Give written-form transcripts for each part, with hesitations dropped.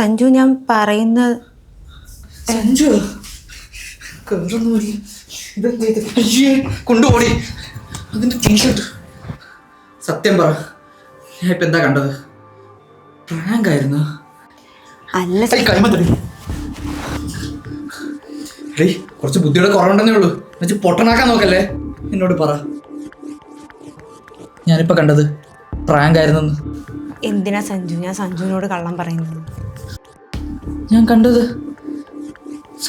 സഞ്ജു, ഞാൻ പറയുന്നത് സഞ്ജു കൊണ്ടുപോടി അതിന്റെ ടീഷർട്ട്. സത്യം പറ, ഞാൻ ഇപ്പൊ എന്താ കണ്ടത്? പ്രാങ്ക് ആയിരുന്നു. അല്ല കുറച്ച് ബുദ്ധിയുടെ കുറവുണ്ടെന്നേ ഉള്ളൂ. എന്നുവെച്ച് പൊട്ടനാക്കാൻ നോക്കല്ലേ. എന്നോട് പറ, ഞാനിപ്പോ കണ്ടത് പ്രാങ്ക് ആയിരുന്നെന്ന്. എന്തിനാ സഞ്ജു ഞാൻ സഞ്ജുവിനോട് കള്ളം പറയുന്നത്? ഞാൻ കണ്ടത്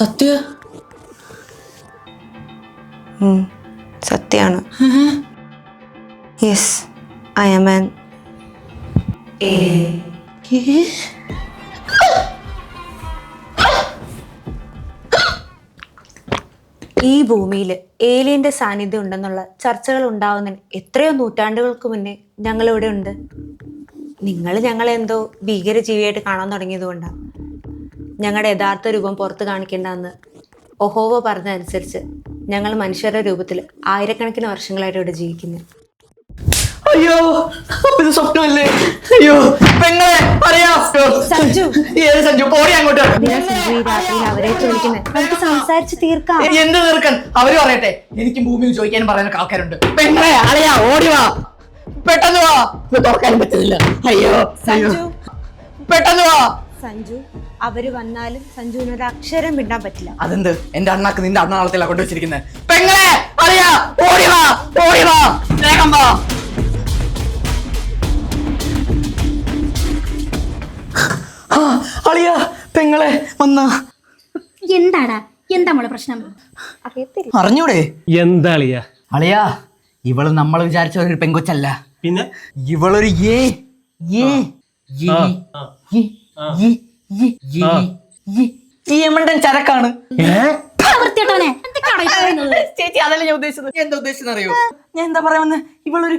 സത്യ സത്യാണ്. Yes, I am an alien. ഈ ഭൂമിയിൽ ഏലിയന്റെ സാന്നിധ്യം ഉണ്ടെന്നുള്ള ചർച്ചകൾ ഉണ്ടാവുന്നതിന് എത്രയോ നൂറ്റാണ്ടുകൾക്ക് മുന്നേ ഞങ്ങളിവിടെ ഉണ്ട്. നിങ്ങൾ ഞങ്ങളെ എന്തോ ഭീകരജീവിയായിട്ട് കാണാൻ തുടങ്ങിയത് കൊണ്ടാണ് ഞങ്ങളുടെ യഥാർത്ഥ രൂപം പുറത്ത് കാണിക്കേണ്ടെന്ന് ഒഹോവ പറഞ്ഞതനുസരിച്ച് ഞങ്ങൾ മനുഷ്യരുടെ രൂപത്തിൽ ആയിരക്കണക്കിന് വർഷങ്ങളായിട്ട് ഇവിടെ ജീവിക്കുന്നത്. അയ്യോ, ഇത് സ്വപ്നമല്ലേ? അയ്യോ പെങ്ങളെ, സഞ്ജു, സഞ്ജു പോടി അങ്ങോട്ട്. സഞ്ജു ഈ രാത്രിയിൽ അവരെ വിളിക്കുന്നത്, നമുക്ക് സംസാരിച്ച് തീർക്കാം. എന്ത് തീർക്കാൻ? അവര് പറയട്ടെ. എനിക്ക് ഭൂമിയിൽ ചോദിക്കാനും പറയാനൊക്കെ ആൾക്കാരുണ്ട്. പെങ്ങളെ, അളയാ ഓടി വാ, പെട്ടെന്ന് വാ. തുറക്കാനും പറ്റുന്നില്ല. അയ്യോ സഞ്ജു, പെട്ടെന്ന് വാ. സഞ്ജു, അവര് വന്നാലും സഞ്ജുവിന് ഒരു അക്ഷരം മിണ്ടാൻ പറ്റില്ല. അതെന്ത്? എന്റെ അണ്ണാക്ക് നിന്റെ അണ്ണാളത്തിലാണ് കൊണ്ടുവച്ചിരിക്കുന്നത്. പെങ്ങളെ, അളയാ ഓടി വാ, ഓടി വാ, വേഗം വാ. അളിയാ, പെങ്ങളെ വന്നാ. എന്താടാ, എന്താ മോളെ പ്രശ്നം? അറിഞ്ഞൂടെ? എന്താ അളിയാ? അളിയാ, ഇവള് നമ്മൾ വിചാരിച്ച ഒരു പെങ്കൊച്ചല്ല. പിന്നെ ഇവളൊരു ചരക്കാണ്. ചേച്ചി, അതല്ല ഞാൻ ഉദ്ദേശിച്ചത്. ഞാൻ എന്താ ഉദ്ദേശിച്ചത് അറിയോ? ഞാൻ എന്താ പറയാ വന്നെ? ഇവളൊരു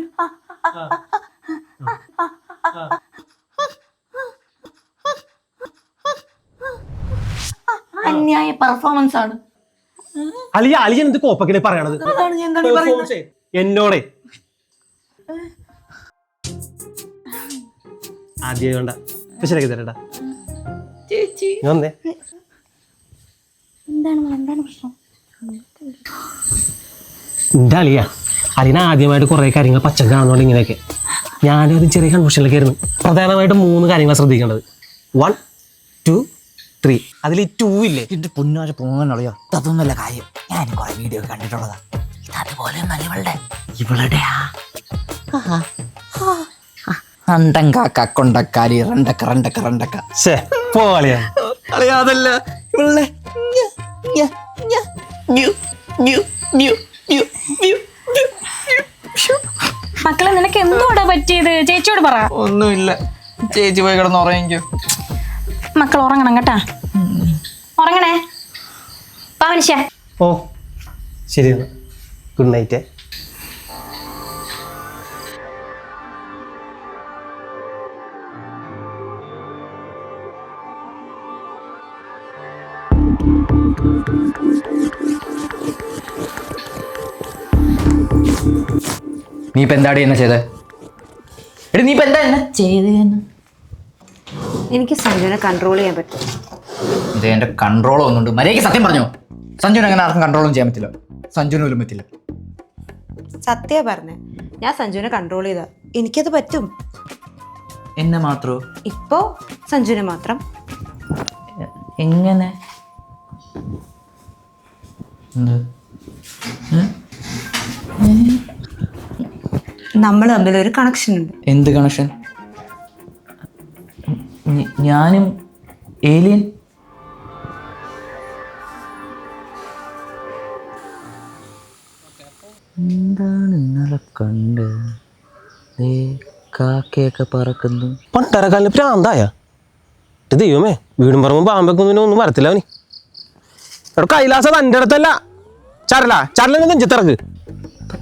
അന്യായ പെർഫോമൻസ് ആണ്. അളിയ അളിയൻ എന്ത് കോപ്പക്കിനെ പറയണത്? എന്നോടെ ആദ്യം വേണ്ട, ശരിയാക്കി തരട്ടാ ചേച്ചി. വന്നേ. എന്താണ് പ്രശ്നം? എന്റെ അളിയ അളിയന് ആദ്യമായിട്ട് കുറെ കാര്യങ്ങൾ പച്ചക്ക കാണുന്നോണ്ട് ഇങ്ങനെയൊക്കെ ഞാനൊരു ചെറിയ കൺഫ്യൂഷനിലേക്ക് ആയിരുന്നു. പ്രധാനമായിട്ട് 3 കാര്യങ്ങൾ ശ്രദ്ധിക്കേണ്ടത്. 1, 2, 3. അതിൽ 2 ഇല്ലേ? എന്റെ പൊന്നാശ പോകാനറിയോ? അതൊന്നുമല്ല കാര്യം. ഞാൻ കുറെ വീഡിയോ കണ്ടിട്ടുള്ളതാ. ഇത് അതുപോലെ ഇവളുടെ കൊണ്ടക്കാലി റണ്ടക്ക. അതല്ല ഇവളുടെ മക്കളെ, നിനക്ക് എന്തോടാ പറ്റിയത്? ചേച്ചിയോട് പറ. ഒന്നുമില്ല, ചേച്ചി പോയി കിടന്ന് ഉറങ്ങിക്കോ. മക്കൾ ഉറങ്ങണം കേട്ടാ, ഉറങ്ങണേ. മനുഷ്യ. ഓ ശരി, ഗുഡ് നൈറ്റ്. നീ ഇപ്പൊ എന്താടി എന്നെ ചെയ്തേ? എടി നീ ഇപ്പൊ എന്താ എന്നെ ചെയ്തേന്ന്? എനിക്ക് സഞ്ജുവിനെ കൺട്രോൾ ചെയ്യാൻ പറ്റും. ഇത് എന്റെ കൺട്രോൾ ഒന്നുണ്ട്. മര്യാദയ്ക്ക് സത്യം പറഞ്ഞോ. സഞ്ജുവിനെ അങ്ങനെ ആർക്കും കൺട്രോളും ചെയ്യാൻ പറ്റില്ല. സഞ്ജുവിന് പോലും പറ്റില്ല. സത്യ പറഞ്ഞേ, ഞാൻ സഞ്ജുവിനെ കൺട്രോൾ ചെയ്താ എനിക്കത് പറ്റും. എന്നെ മാത്രോ? ഇപ്പോ സഞ്ജുവിനെ മാത്രം. എങ്ങനെ? നമ്മൾ തമ്മിൽ ഒരു കണക്ഷൻ ഉണ്ട്. എന്ത് കണക്ഷൻ? ഞാനും ഏലിയൻ? എന്താണ് ഇന്നലെ കണ്ട്? കാക്കയൊക്കെ പറക്കുന്നു. പണ്ടരക്കാലിന് പ്രാന്തായ ദൈവമേ, വീടും പറമ്പും പാമ്പൊക്കൊന്നും വരത്തില്ല അവന്. എവിടെ കൈലാസ തൻ്റെ അടുത്തല്ല, ചരല നെഞ്ചത്തിറക്ക്.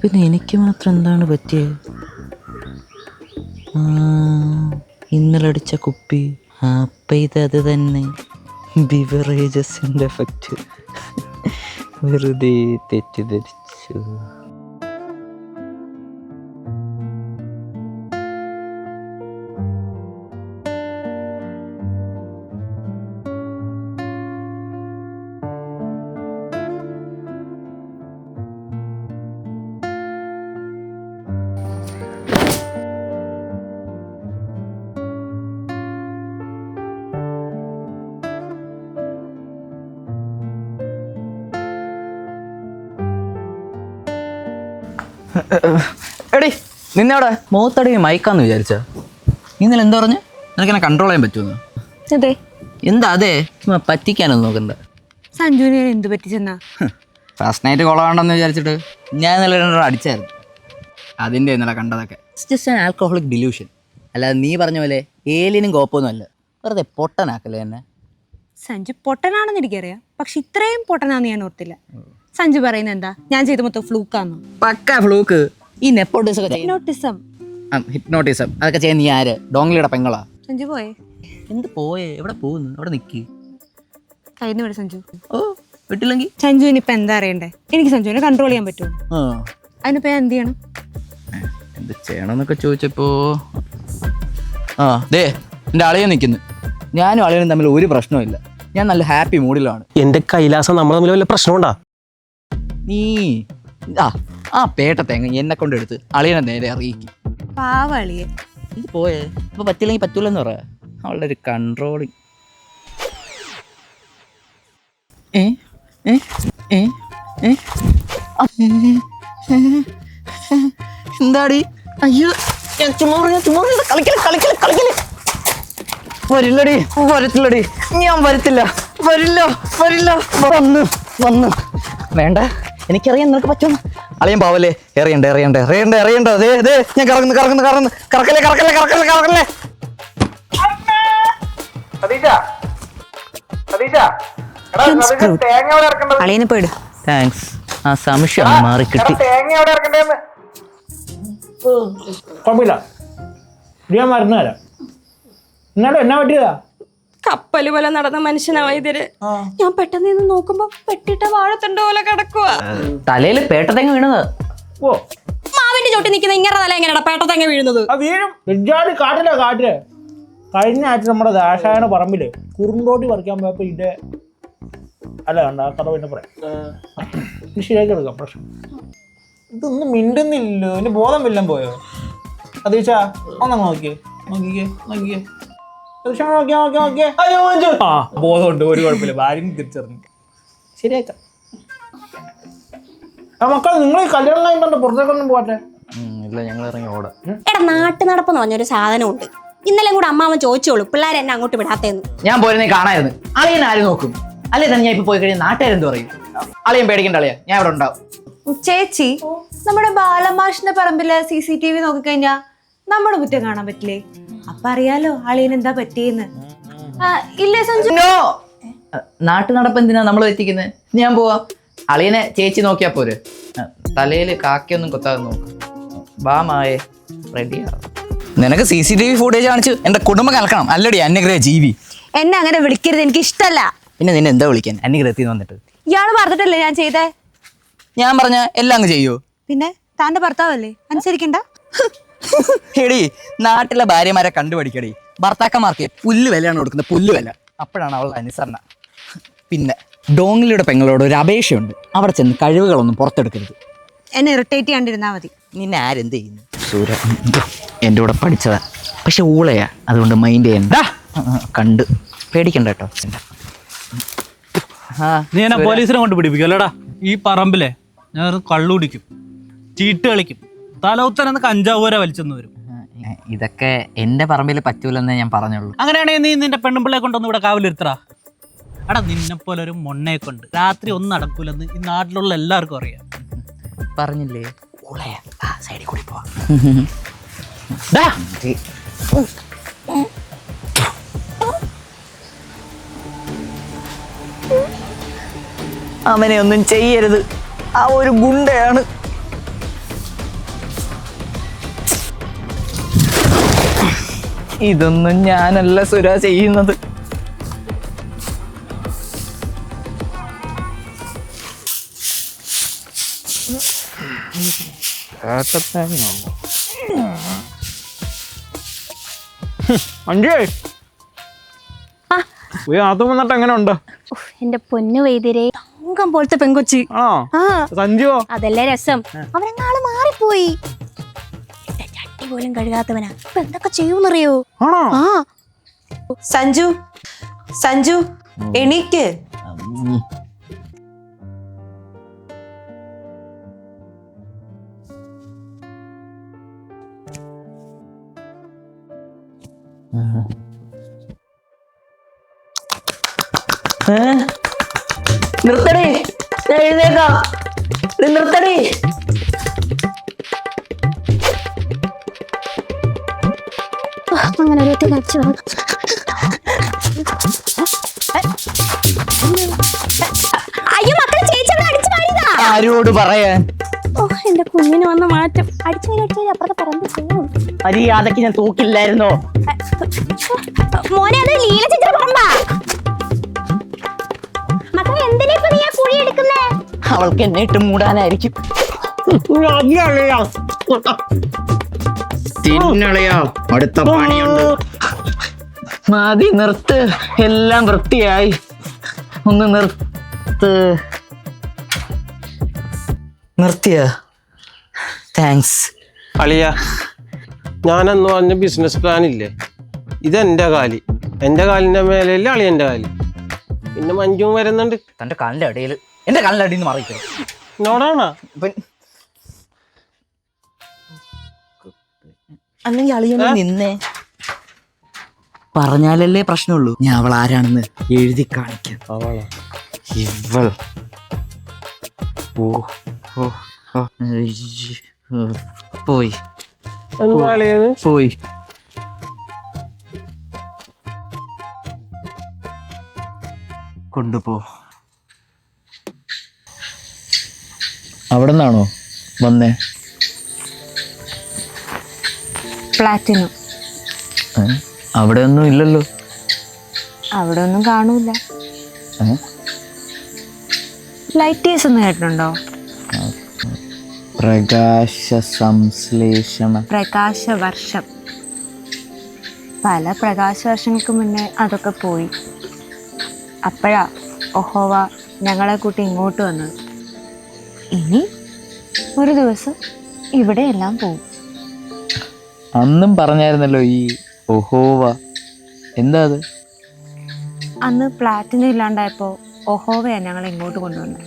പിന്നെ എനിക്ക് മാത്രം എന്താണ് പറ്റിയത്? ഇന്നലെ അടിച്ച കുപ്പി. അപ്പം ഇത് തന്നെ, ബിവറേജസിൻ്റെ എഫക്റ്റ്. വെറുതെ തെറ്റിദ്ധരിച്ചു. എടി നിന്നവിടെ മുഖത്തടി മയക്കാന്ന് വിചാരിച്ച ഇന്നലെ എന്താ പറഞ്ഞു നിനക്കെന്നെ കൺട്രോൾ ചെയ്യാൻ പറ്റുമെന്ന്? അതെ. എന്താ അതെ പറ്റിക്കാനൊന്നും നോക്കണ്ട. സഞ്ജുവിനെ എന്ത് പറ്റിച്ചെന്നാ? ഫസ്റ്റ് നൈറ്റ് കൊളകാണ്ടെന്ന് വിചാരിച്ചിട്ട് ഞാൻ ഇന്നലെ രണ്ടെണ്ണം അടിച്ചായിരുന്നു. അതിൻ്റെ ഇന്നലെ കണ്ടതൊക്കെ ജസ്റ്റ് ആൻ ആൽക്കഹോളിക് ഡിലൂഷൻ. അല്ലാതെ നീ പറഞ്ഞ പോലെ ഏലിയനും കോപ്പൊന്നുമല്ല. വെറുതെ പൊട്ടനാക്കല്ലേ എന്നെ. സഞ്ജു പൊട്ടനാണെന്ന് എനിക്കറിയാം, പക്ഷെ ഇത്രയും പൊട്ടനാന്ന് ഞാൻ ഓർത്തില്ല. സഞ്ജു പറയുന്നത് എന്താ ഞാൻ ചെയ്ത് മൊത്തം ഫ്ലൂക്കാന്ന്? പക്ക ഫ്ലൂക്ക്. ഈ നെപ്പോട്ടിസം ഒക്കെ ഹിപ്നോട്ടിസം. ഹിപ്നോട്ടിസം അതൊക്കെ ചെയ്യാൻ നീ ആര്? ഡോങ്ലിയുടെ പെങ്ങളാ? സഞ്ജു പോയേ? എന്ത് പോയേ? എവിടെ പോകുന്നു? അവിടെ നിൽക്കി. കയ്യിൽ വിട സഞ്ജു. ഓ വിട്ടില്ലെങ്കിൽ സഞ്ജുവിന് ഇപ്പൊ എന്താ അറിയണ്ടേ? എനിക്ക് സഞ്ജുവിനെ കൺട്രോൾ ചെയ്യാൻ പറ്റുമോ? അതിനിപ്പോ ഞാൻ എന്ത് ചെയ്യണം? എന്ത് ചെയ്യണമെന്നൊക്കെ ചോദിച്ചപ്പോ ദേ എൻ്റെ അളിയൻ നിൽക്കുന്നു. ഞാനും അളിയനും തമ്മിൽ ഒരു പ്രശ്നമില്ല. ഞാൻ നല്ല ഹാപ്പി മൂഡിലാണ്. എന്റെ കൈലാസം നമ്മൾ തമ്മിൽ വല്ല പ്രശ്നമുണ്ടാ? നീ ആ പേട്ട തേങ്ങ എന്നെ കൊണ്ട് എടുത്ത് അളിയനെ നേരെ അറിയിക്കും. പാവളിയെ. ഇത് പോയേ ഇപ്പൊ പറ്റില്ലെങ്കിൽ പറ്റൂലെന്ന് പറയാ. അവളുടെ ഒരു കൺട്രോളിങ്. എന്താടി? അയ്യോ ചുമ്മാ കളിക്കല്. വരില്ലടി, വരത്തില്ലടി, ഞാൻ വരത്തില്ല. വരില്ല. വന്ന് വേണ്ട, എനിക്കറിയാം നിനക്ക് പറ്റും. അളിയൻ പാവല്ലേ? എറിയണ്ട. ദേ ഞാൻ കറക്കുന്നു. കറക്കല്ലേ. അളിയനെ പോയിട്. താങ്ക്സ്. ആ സംശയം മാറി കിട്ടി. കുഴപ്പമില്ല, ഞാൻ മരുന്ന് തരാം. എന്നാലും എന്നാ പറ്റിയതാ? കപ്പല് പോലെ നടന്ന മനുഷ്യനാ വൈദ്യര്. ഞാൻ പെട്ടെന്ന് നിന്ന് നോക്കുമ്പോ പെട്ടിട്ട വാഴത്തണ്ട പോലെ കിടക്കുക. തലയിൽ പേട്ടത്തേങ്ങ വീണത്. ഓ മാവിന്റെ ചോട്ടി നിൽക്കുന്ന ഇങ്ങനെ തല എങ്ങനെയാ പേട്ടത്തേങ്ങ വീഴുന്നത്? ആ വീഴും. വെജാടി കാട്ടില് കഴിഞ്ഞ ആഴ്ച നമ്മുടെ ദാശായന പറമ്പില് കുറുന്തോട്ടി പറിക്കാൻ പോയപ്പോ ഇതിന്റെ അല്ല കണ്ട ആ കഥ പിന്നെ പറയാം. ഇത് ശരിയാക്കി എടുക്കാം. പ്രശ്നം ഇതൊന്നും മിണ്ടുന്നില്ലല്ലോ, ഇതിന്റെ ബോധം വല്ലതും പോയോ? അതീച്ചാ ഒന്നങ്ങ് നോക്കിയേ. ആ ബോധമുണ്ട്, ഒരു കുഴപ്പമില്ല. ഭാര്യ തിരിച്ചറിഞ്ഞു. ശരിയാക്കാം. ആ മക്കൾ നിങ്ങൾ ഈ കല്യാണം കഴിഞ്ഞിട്ട് പുറത്തേക്കൊന്നും പോകട്ടെ? ഇല്ല, ഞങ്ങൾ ഇറങ്ങി ഓടാം. എടാ നാട്ടു നടപ്പെന്ന് പറഞ്ഞൊരു സാധനമുണ്ട്. ഇന്നലെ കൂടെ അമ്മാവൻ ചോദിച്ചോളൂ പിള്ളേരെ എന്നെ അങ്ങോട്ട് വിടാത്തേന്ന്. ഞാൻ പോരുന്നേ കാണായിരുന്നു. അളിയൻ ആര് നോക്കും? അല്ലേ തന്നെ ഞാൻ ഇപ്പൊ പോയി കഴിഞ്ഞാൽ നാട്ടുകാരെന്ത് പറയും? അളിയൻ പേടിക്കേണ്ട അളിയാ, ഞാൻ ഇവിടെ ഉണ്ടാവും. ചേച്ചി, നമ്മുടെ ബാലമാഷിന്റെ പറമ്പില് CCTV നോക്കിക്കഴിഞ്ഞാ നമ്മുടെ മുറ്റം കാണാൻ പറ്റില്ലേ? അപ്പൊ അറിയാലോ അളിയൻ എന്താ പറ്റിയെന്ന്. ഇല്ലേ സഞ്ജു? നാട്ടു നടപ്പ് എന്തിനാ നമ്മൾ എത്തിക്കുന്നത്? ഞാൻ പോവാ. അളിയനെ ചേച്ചി നോക്കിയാ പോര്. തലയില് കാക്കയൊന്നും കൊത്താതെ നോക്ക്. ബാമായേ റെഡിയാ. നിനക്ക് CCTV ഫുട്ടേജ് കാണിച്ച് എന്റെ കുടുംബം കലക്കണം അല്ലടി അന്യഗ്രഹ ജീവി. എന്നെ അങ്ങനെ വിളിക്കരുത്, എനിക്ക് ഇഷ്ടല്ല. പിന്നെ നിന്നെ എന്താ വിളിക്കാൻ? അന്യഗ്രഹത്തിൽ വന്നിട്ട് ഇയാള് പറഞ്ഞിട്ടല്ലേ ഞാൻ ചെയ്തേ? ഞാൻ പറഞ്ഞ എല്ലാം അങ്ങ് ചെയ്യോ? പിന്നെ താന്റെ ഭർത്താവല്ലേ, അനുസരിക്കണ്ട? എടി നാട്ടിലെ ഭാര്യമാരെ കണ്ടുപഠിക്കടി. ഭർത്താക്കന്മാർക്ക് പുല്ല് വിലയാണ് കൊടുക്കുന്നത്, പുല്ല് വില. അപ്പോഴാണ് അവളുടെ അനുസരണ. പിന്നെ ഡോങ്ലിയുടെ പെങ്ങളോട് ഒരു അപേക്ഷയുണ്ട്. അവിടെ ചെന്ന് കഴിവുകളൊന്നും പുറത്തെടുക്കരുത്. എന്നെ ഇറിറ്റേറ്റ് ചെയ്യാണ്ടിരുന്നാ മതി. നിന്നെ ആരെന്ത് ചെയ്യുന്നു? സൂര എൻ്റെ കൂടെ പഠിച്ചതാ, പക്ഷെ ഊളയാ, അതുകൊണ്ട് മൈൻഡ് ചെയ്യണ്ട. കണ്ട് പേടിക്കണ്ട കേട്ടോ. നീ എന്നെ പോലീസിനെ കൊണ്ട് പിടിപ്പിക്കും അല്ലേടാ? ഈ പറമ്പിലെ ഞാൻ കള്ളു കുടിക്കും, ചീട്ട് കളിക്കും, തലൗത്തനെന്ന് കഞ്ചാവ് വരെ വലിച്ചെന്ന് വരും. ഇതൊക്കെ എൻ്റെ പറമ്പിൽ പറ്റൂലെന്നേ ഞാൻ പറഞ്ഞുള്ളൂ. അങ്ങനെയാണെങ്കിൽ നീ നിന്റെ പെണ്ണുമ്പിള്ളെ കൊണ്ടൊന്നും ഇവിടെ കാവലിരുത്തടാ. എടാ നിന്നെ പോലെ ഒരു മൊണ്ണയെ കൊണ്ട് രാത്രി ഒന്നും നടക്കൂലെന്ന് ഈ നാട്ടിലുള്ള എല്ലാവർക്കും അറിയാം. പറഞ്ഞില്ലേ ഊളയാ, സൈഡിൽ കൂടി പോവാ. അവനെ ഒന്നും ചെയ്യരുത്, ആ ഒരു ഗുണ്ടയാണ്. ഇതൊന്നും ഞാനല്ല സുര ചെയ്യുന്നത്. അഞ്ചേ അത് വന്നിട്ട് എങ്ങനെ ഉണ്ട്? എന്റെ പൊന്നു വൈദ്യരെ, തങ്കം പോലത്തെ പെങ്കൊച്ചി. സഞ്ജുവോ? അതല്ലേ രസം. അവനെങ്ങാള് മാറിപ്പോയി. എന്റെ ചട്ടി പോലും കഴുകാത്തവനാ. ഇപ്പൊ എന്തൊക്കെ ചെയ്യൂന്നറിയോ? ആ സഞ്ജു എണീക്ക്. നിർത്തടി, ഞാൻ എഴുന്നേക്കാം. നീ നിർത്തടി. അങ്ങനെ ഒരു കഴിച്ചു. അയ്യോ മക്കളെ, ചേച്ചി അടിച്ചു മാറിയതാ. ആരോട് പറയാൻ? ഓ എന്റെ കുഞ്ഞിന് വന്ന മാറ്റം. അടിച്ചു അപ്പുറത്തെ പറമ്പ് പോകും. മര്യാദക്ക് ഞാൻ തൂക്കില്ലായിരുന്നോ? മോനെ, അത് ലീല ചേച്ചിയുടെ പറമ്പാ. മക്കളെ, എന്തിനാ ഇപ്പൊ നീ ആ കുഴി എടുക്കുന്നേ? അവൾക്ക് എന്നെ ഇട്ട് മൂടാനായിരിക്കും. തിന്നളയാ, അടുത്ത പണിയുണ്ട്. മതി, നിർത്ത്. എല്ലാം വൃത്തിയായി. ഒന്ന് നിർത്ത്. നിർത്തിയ? താങ്ക്സ്. അളിയ, ഞാനെന്ന് പറഞ്ഞ ബിസിനസ് പ്ലാൻ ഇല്ലേ, ഇതെന്റെ കാലി. എന്റെ കാലിന്റെ മേലല്ലേ അളിയന്റെ കാലി. പിന്നെ മഞ്ജുവും വരുന്നുണ്ട്. തന്റെ കാലിന്റെ ഇടയിൽ എന്റെ കാലിന്റെ അടിയിൽ നിന്ന് മാറിക്കണം. നോടാണോ? അല്ലെങ്കിൽ അളിയനെ നിന്നേ. പറഞ്ഞാലല്ലേ പ്രശ്നമുള്ളൂ. ഞാൻ അവൾ ആരാണെന്ന് എഴുതി കാണിക്കാം. ഇവൾ പോയി പോയി. കൊണ്ടുപോ. അവിടെ നിന്നാണോ വന്നേ? പ്ലാറ്റിനം. അവിടെ ഒന്നും ഇല്ലല്ലോ. അവിടെ ഒന്നും കാണൂല. ലൈറ്റേഴ്സ് ഒന്ന് കേട്ടിട്ടുണ്ടോ? പ്രകാശ സംശ്ലേഷണ. പ്രകാശവർഷം. പല പ്രകാശവർഷങ്ങൾക്ക് മുന്നേ അതൊക്കെ പോയി. അപ്പോഴാ ഒഹോവ ഞങ്ങളെ കൂട്ടി ഇങ്ങോട്ട് വന്നത്. ഇനി ഒരു ദിവസം ഇവിടെ എല്ലാം പോകും. അന്നും പറഞ്ഞായിരുന്നല്ലോ ഈ ഒഹോവ. എന്താ അത്? അന്ന് പ്ലാറ്റിനം ഇല്ലാണ്ടായപ്പോൾ ഒഹോവയാ ഞങ്ങളെ ഇങ്ങോട്ട് കൊണ്ടുവന്നത്.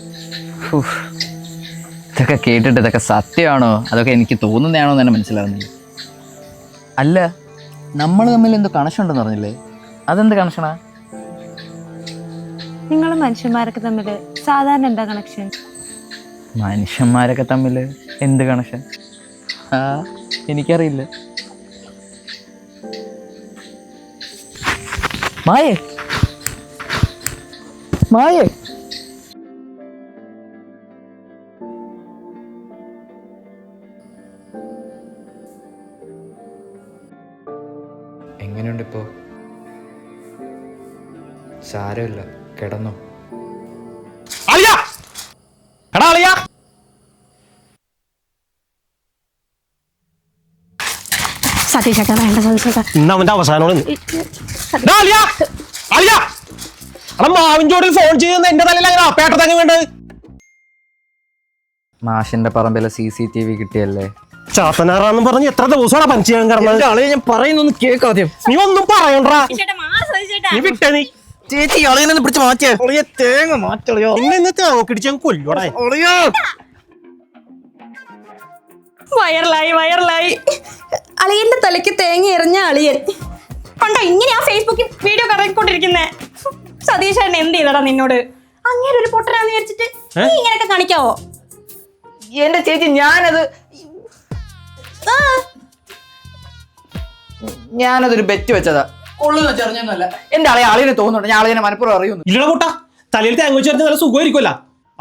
ഇതൊക്കെ കേട്ടിട്ട് ഇതൊക്കെ സത്യമാണോ അതൊക്കെ എനിക്ക് തോന്നുന്നതാണോ എന്ന് തന്നെ മനസ്സിലാവുന്നില്ല. അല്ല, നമ്മൾ തമ്മിൽ എന്തോ കണക്ഷൻ ഉണ്ടെന്ന് പറഞ്ഞില്ലേ? അതെന്ത് കണക്ഷനാ? നിങ്ങൾ മനുഷ്യന്മാരൊക്കെ തമ്മിൽ സാധാരണ എന്താ കണക്ഷൻ? മനുഷ്യന്മാരൊക്കെ തമ്മിൽ എന്ത് കണക്ഷൻ? എനിക്കറിയില്ല. മായേ, മായേ, എങ്ങനെയുണ്ട് ഇപ്പോ? സാരമില്ല, കിടന്നോ. അളിയാ, എടാ അളിയാ. സതീശേട്ടാ, വേണ്ട സതീശേട്ടാ. ഇന്ന് അവന്റെ അവസാനമാണ്. മാവിൻചോടിൽ ഫോൺ ചെയ്യുന്ന എന്റെ തലയിൽ പേട്ടത്തങ്ങ് വേണ്ടത്. മാഷിന്റെ പറമ്പിലെ CCTV കിട്ടിയല്ലേ? ചാത്തനാറാന്ന് പറഞ്ഞ് എത്ര ദിവസമാണ് പഞ്ച് ചെയ്യാൻ കിടന്നത്? ഞാൻ പറയുന്നൊന്ന് കേൾക്കാദ്യം. നീ ഒന്നും പറയണ്ടാ. നീ വിട്ടേ. നീ ചേച്ചി അളിയനെ പിടിച്ച് മാറ്റിയ തേങ്ങ മാറ്റളിയോ? ഇന്ന് തേങ്ങക്കിടിച്ച് ഞാൻ കൊല്ലോടാ. വയറലായി അളിയന്റെ തലയ്ക്ക് തേങ്ങ എറിഞ്ഞ അളിയൻ കണ്ടോ ഇങ്ങനെയാ ഫേസ്ബുക്കിൽ വീഡിയോ കറങ്ങിക്കൊണ്ടിരിക്കുന്നേ. സതീശേട്ടൻ എന്ത് ചെയ്തടാ നിന്നോട്? അങ്ങനെ ഒരു പൊട്ടനാന്ന് വിചാരിച്ചിട്ട് നീ ഇങ്ങനെയൊക്കെ കാണിക്കാവോ? എന്റെ ചേച്ചി, ഞാനതൊരു ബെറ്റ് വെച്ചതാ. ഉള്ളു വെച്ചറിഞ്ഞൊന്നുമല്ല. എന്റെ അളിയനെ തോന്നുന്നുണ്ട് ഞാൻ അളിയനെ മനപ്പുറം അറിയുന്നു. ഇല്ലടാ കൂട്ടാ, തലയിൽ തേങ്ങ വെച്ച് നല്ല സുഖമായിരിക്കുമല്ല.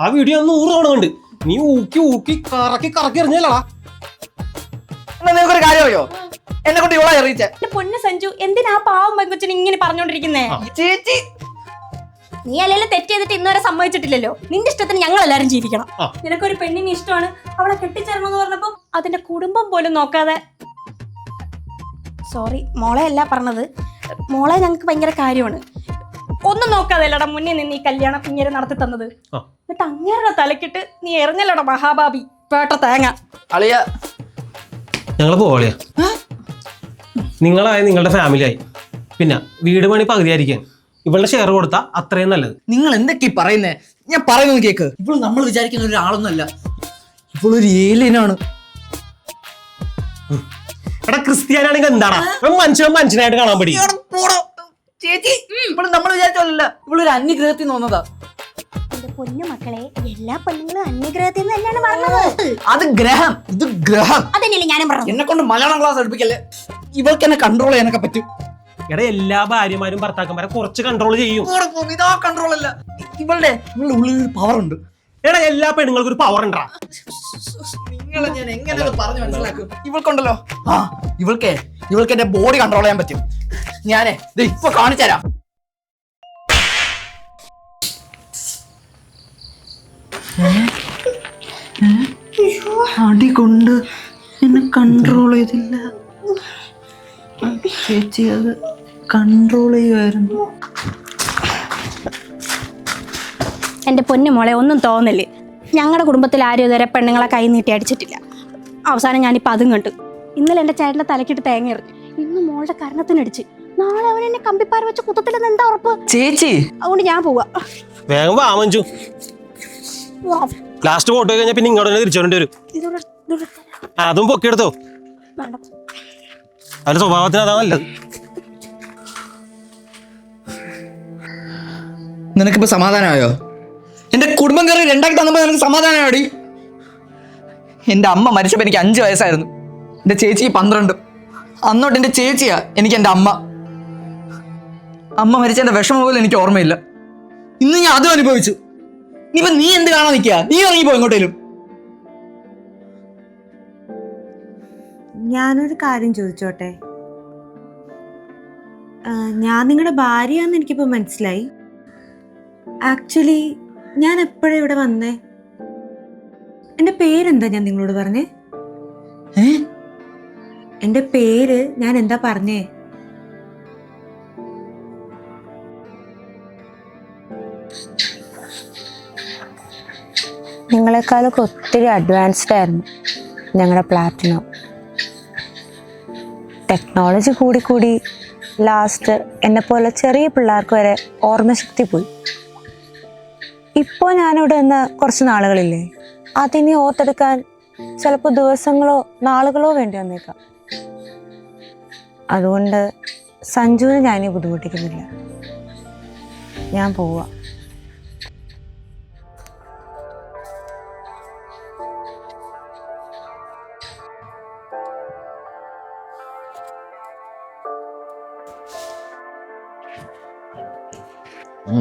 ആ വീഡിയോ 100 തവണ കണ്ട്. നീ ഊക്കി കറക്കി എറിഞ്ഞല്ലടാ. എന്നാ നിനക്കൊരു കാര്യമായോ? എന്നെ കൊണ്ട് ഇവളെ അറിയിച്ചേ. പൊന്നു സഞ്ജു, എന്തിനാ പാവം പെങ്കൊച്ചിനെ ഇങ്ങനെ പറഞ്ഞോണ്ടിരിക്കുന്നേ? ചേച്ചി, നീ അല്ലെങ്കിൽ തെറ്റ് ചെയ്തിട്ട് ഇന്നുവരെ സമ്മതിച്ചിട്ടില്ലല്ലോ. നിന്റെ ഇഷ്ടത്തിന് ഞങ്ങൾ എല്ലാരും ജീവിക്കണം. നിനക്കൊരു പെണ്ണിനെ ഇഷ്ടമാണ്, അവളെ കെട്ടിച്ചേരണമെന്ന് പറഞ്ഞപ്പോ അതിന്റെ കുടുംബം പോലും നോക്കാതെ. സോറി, മോളെ അല്ല പറഞ്ഞത്. മോളെ ഞങ്ങൾക്ക് ഭയങ്കര കാര്യമാണ്. ഒന്നും നോക്കാതെ അല്ലടാ മുന്നേ നിന്ന് ഈ കല്യാണം ഇങ്ങനെ നടത്തി തന്നത്. എന്നിട്ട് അങ്ങേരുടെ തലക്കിട്ട് നീ എറിഞ്ഞല്ലടാ മഹാബാബി പേട്ട തേങ്ങ. അളിയ ഞങ്ങൾ പോളിയാ. നിങ്ങളായി നിങ്ങളുടെ ഫാമിലിയായി. പിന്നെ വീട് പണി പകുതിയായിരിക്കാൻ ഇവളുടെ ഷെയർ കൊടുത്താ അത്രയും നല്ലത്. നിങ്ങൾ എന്തൊക്കെ പറയുന്നേ? ഞാൻ പറയുന്നത് കേക്ക്. ഇപ്പോൾ നമ്മൾ വിചാരിക്കുന്ന ഒരാളൊന്നുമല്ല. ഇപ്പോൾ ഒരു ഏലിയനാണ്. എടാ ക്രിസ്ത്യാനാണെങ്കിൽ എന്താണ് മനുഷ്യനായിട്ട് കാണാൻ പറ്റി. ചേച്ചി ഇവള് നമ്മൾ വിചാരിച്ചല്ല, ഇവളൊരു അന്യഗ്രഹത്തിൽ നിന്ന് വന്നതാ. എന്റെ പൊന്നു മക്കളെ, എല്ലാ പെണ്ണുങ്ങളും അന്യഗ്രഹത്തിൽ നിന്ന് തന്നെയാണ് പറഞ്ഞത്. അത് ഗ്രഹം, ഇത് ഗ്രഹം. അതന്നെയല്ലേ ഞാനും പറഞ്ഞു. എന്നെ കൊണ്ട് മലയാളം ക്ലാസ് എടുപ്പിക്കല്ലേ. ഇവൾക്ക് എന്നെ കൺട്രോൾ ചെയ്യാനൊക്കെ പറ്റും. എടാ എല്ലാ ഭാര്യമാരും ഭർത്താക്കന്മാരെ കുറച്ച് കൺട്രോൾ ചെയ്യും. ഇതാ കൺട്രോൾ അല്ല, ഇവളുടെ ഉള്ളിൽ ഒരു പവർ ഉണ്ട്. എടാ എല്ലാ പെണ്ണുങ്ങൾക്കും ഒരു പവർ ഉണ്ടാ. നിങ്ങളെ ഞാൻ എങ്ങനെ പറഞ്ഞു മനസ്സിലാക്കും? ഇവൾക്കുണ്ടല്ലോ, ഇവൾക്ക് എന്റെ ബോഡി കൺട്രോൾ ചെയ്യാൻ പറ്റും. ഞാനേ ഇപ്പൊ കാണിച്ചു തരാം. അടി കൊണ്ട് എന്നെ കൺട്രോൾ ചെയ്തില്ല ചേച്ചി, അത് കൺട്രോൾ ചെയ്യുമായിരുന്നു. എൻ്റെ പൊന്നു മോളെ, ഒന്നും തോന്നല്ലേ. ഞങ്ങളുടെ കുടുംബത്തിൽ ആരും ഇതുവരെ പെണ്ണുങ്ങളെ കൈ നീട്ടി അടിച്ചിട്ടില്ല. അവസാനം ഞാനിപ്പോൾ അതും കണ്ടു. ഇന്നലെ എൻ്റെ ചേട്ടൻ്റെ തലക്കിട്ട് തേങ്ങ എറിഞ്ഞു, ഇന്ന് മോളുടെ കരണത്തിനടിച്ച്. നാളെ അവൻ എന്നെ കമ്പിപ്പാര വെച്ച് കുത്തത്തില്ലെന്ന് എന്താ ഉറപ്പ്? ചേച്ചി അതുകൊണ്ട് ഞാൻ പോവാ. വേഗം വാ മഞ്ജു. ലാസ്റ്റ് ഫോട്ടോ കഴിഞ്ഞാൽ പിന്നെ ഇങ്ങോട്ട് തന്നെ തിരിച്ചോണ്ടി വരും. അതും പൊക്കിയെടുത്തോ, അവരുടെ സ്വഭാവത്തിന് അതാ നല്ലത്. നിനക്കിപ്പോ സമാധാനമായോ? എന്റെ കുടുംബം കയറി രണ്ടാക്കി തന്നപ്പോ നിനക്ക് സമാധാനമാടി? എന്റെ അമ്മ മരിച്ചപ്പോ എനിക്ക് 5 വയസ്സായിരുന്നു, എന്റെ ചേച്ചിക്ക് 12. അന്നോട്ട് എന്റെ ചേച്ചിയാ എനിക്ക് എന്റെ അമ്മ. അമ്മ മരിച്ചതിന്റെ വിഷമം പോലും എനിക്ക് ഓർമ്മയില്ല. ഇന്ന് ഞാൻ അതും അനുഭവിച്ചു. ഇനിയിപ്പോ നീ എന്ത് കാണാൻ നിൽക്കുക? നീ ഇറങ്ങിപ്പോ എങ്ങോട്ടേലും. ഞാനൊരു കാര്യം ചോദിച്ചോട്ടെ? ഞാൻ നിങ്ങളുടെ ഭാര്യയാന്ന് എനിക്കിപ്പോൾ മനസ്സിലായി. ആക്ച്വലി ഞാൻ എപ്പോഴാണ് ഇവിടെ വന്നേ? എൻ്റെ പേരെന്താ ഞാൻ നിങ്ങളോട് പറഞ്ഞേ? എൻ്റെ പേര് ഞാൻ എന്താ പറഞ്ഞേ? നിങ്ങളെക്കാളൊക്കെ ഒത്തിരി അഡ്വാൻസ്ഡ് ആയിരുന്നു ഞങ്ങളുടെ പ്ലാറ്റിനം. ടെക്നോളജി കൂടി ലാസ്റ്റ് എന്നെപ്പോലെ ചെറിയ പിള്ളേർക്ക് വരെ ഓർമ്മശക്തി പോയി. ഇപ്പോൾ ഞാനിവിടെ നിന്ന് കുറച്ച് നാളുകളില്ലേ, അതിനെ ഓർത്തെടുക്കാൻ ചിലപ്പോൾ ദിവസങ്ങളോ നാളുകളോ വേണ്ടി വന്നേക്കാം. അതുകൊണ്ട് സഞ്ജുവിനെ ഞാനീ ബുദ്ധിമുട്ടിക്കുന്നില്ല. ഞാൻ പോവാ.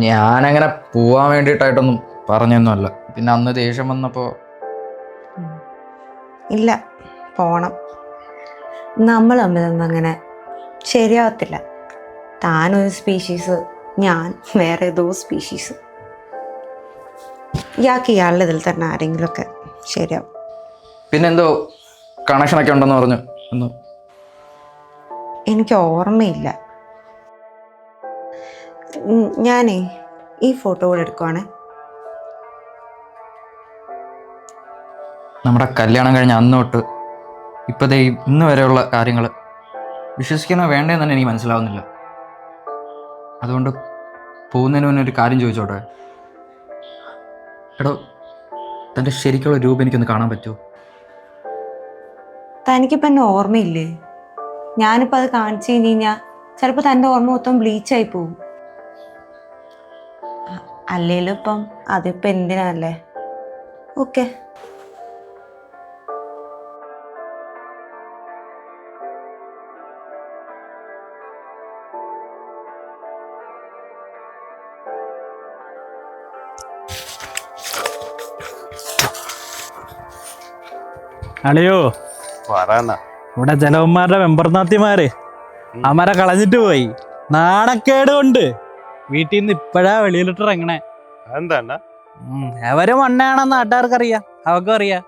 ഞാനങ്ങനെ പോവാൻ വേണ്ടിയിട്ടായിട്ടൊന്നും പറഞ്ഞൊന്നുമല്ല. പിന്നെ അന്ന് ദേഷ്യം വന്നപ്പോ ഇല്ല, പോണം. നമ്മൾ തമ്മിലൊന്നും അങ്ങനെ ശരിയാവത്തില്ല. താനൊരു സ്പീഷീസ്, ഞാൻ വേറെ ഏതോ സ്പീഷീസ്. ഇയാൾക്ക് ഇയാളുടെ ഇതിൽ തന്നെ ആരെങ്കിലുമൊക്കെ ശരിയാവും. പിന്നെന്തോ കണക്ഷനൊക്കെ ഉണ്ടെന്ന് പറഞ്ഞു. എനിക്ക് ഓർമ്മയില്ല. ഞാനേ ഈ ഫോട്ടോ കൂടെ എടുക്കുവാണേ. നമ്മുടെ കല്യാണം കഴിഞ്ഞ അന്ന് തൊട്ട് ഇപ്പോഴത്തെ ഇന്ന് വരെയുള്ള കാര്യങ്ങൾ വിശ്വസിക്കണോ വേണ്ടതെന്ന് തന്നെ എനിക്ക് മനസ്സിലാവുന്നില്ല. അതുകൊണ്ട് പോകുന്നതിന് മുന്നേ ഒരു കാര്യം ചോദിച്ചോട്ടെ? എടോ, തൻ്റെ ശരിക്കുള്ള രൂപം എനിക്കൊന്ന് കാണാൻ പറ്റുമോ? തനിക്കിപ്പോൾ എന്നെ ഓർമ്മയില്ലേ? ഞാനിപ്പോൾ അത് കാണിച്ചു കഴിഞ്ഞാൽ ചിലപ്പോൾ തൻ്റെ ഓർമ്മ മൊത്തം ബ്ലീച്ചായി പോവും. അല്ലേലും ഇപ്പം അതിപ്പോൾ എന്തിനല്ലേ? ഓക്കെ. അളിയോ, ഇവിടെ ജലവന്മാരുടെ വെമ്പർനാത്തിമാര് അമര കളഞ്ഞിട്ട് പോയി. നാണക്കേട് കൊണ്ട് വീട്ടിൽ നിന്ന് ഇപ്പഴാ വെളിയിലിട്ട് ഇറങ്ങണേ. എന്താ എവര് മണ്ണയാണെന്ന് നാട്ടുകാർക്ക് അറിയാം, അവർക്കും അറിയാം.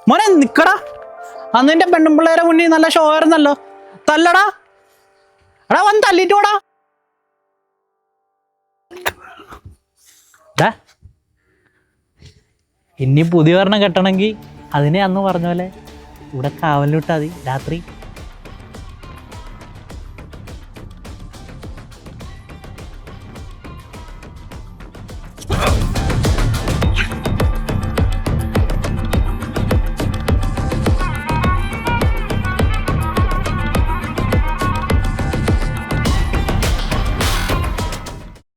മോനെ നിക്കടാ, അന്ന് എന്റെ പെണ്ണുമ്പിള്ളേരെ മുന്നിൽ നല്ല ഷോ ആയിരുന്നല്ലോ. തല്ലടാ, എടാ വന്ന് തല്ലിട്ടോടാ. ഇനി പുതിയ ഒരെണ്ണം കെട്ടണമെങ്കിൽ അതിനെ അന്ന് പറഞ്ഞ പോലെ ഇവിടെ കാവലിട്ടാ മതി രാത്രി.